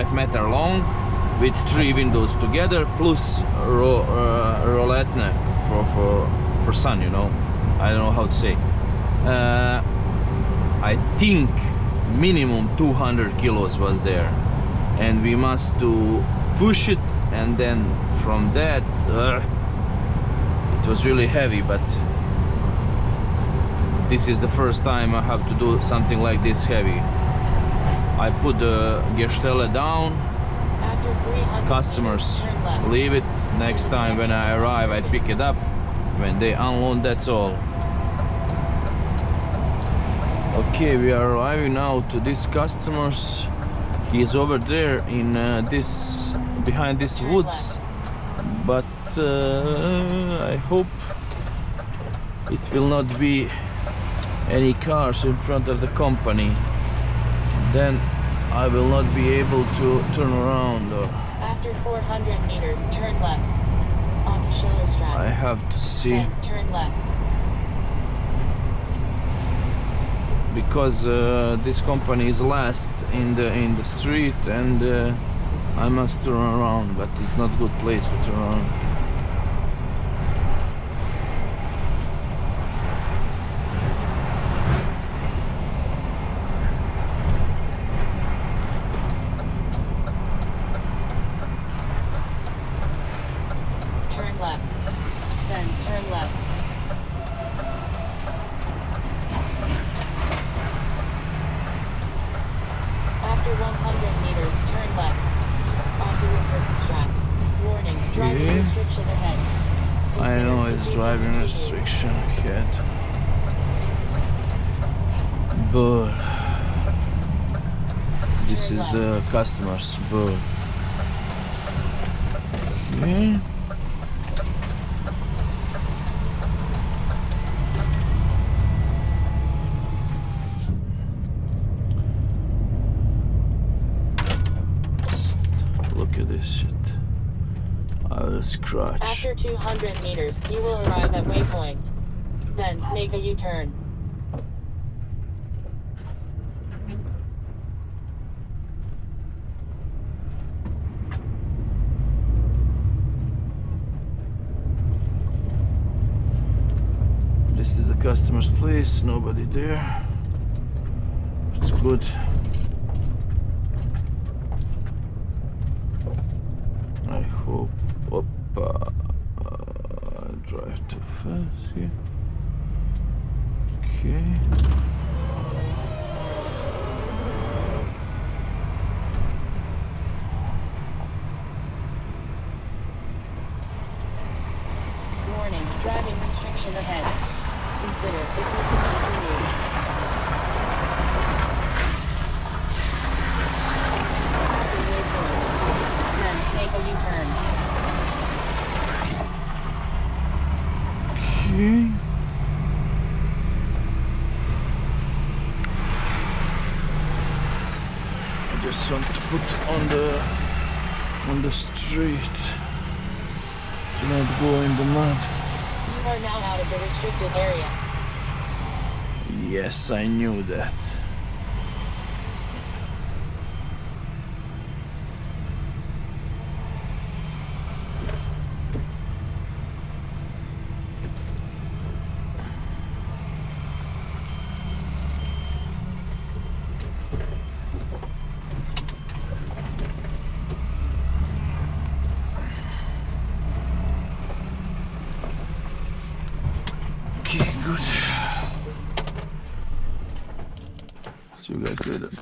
5-meter long with 3 windows together plus roulette for sun, you know. I don't know how to say. I think minimum 200 kilos was there, and we must to push it, and then from that it was really heavy. But this is the first time I have to do something like this heavy. I put the Gestelle down, customers leave it. Next time when I arrive I pick it up when they unload, that's all. Okay, we are arriving now to this customers. He is over there in behind this woods, but I hope it will not be any cars in front of the company. Then I will not be able to turn around. Or after 400 meters, turn left onto Schillerstrasse. I have to see. Then turn left. Because this company is last in the street, and I must turn around, but it's not a good place to turn around. Turn left. Then turn left. After 100 meters, turn left onto Strasse. Warning, driving restriction ahead. I know it's driving restriction ahead, but this is the customer's bird. Okay. Look at this shit. I will scratch. After 200 meters, you will arrive at waypoint. Then make a U-turn. This is the customer's place. Nobody there. It's good. I hope. Oppa. Drive too fast here. Okay. Warning, driving restriction ahead. Consider if you can continue. Passing waypoint. Then make a U-turn. Okay. I just want to put on the street to not go in the mud. You are now out of the restricted area. Yes, I knew that. Okay, good. See you guys later.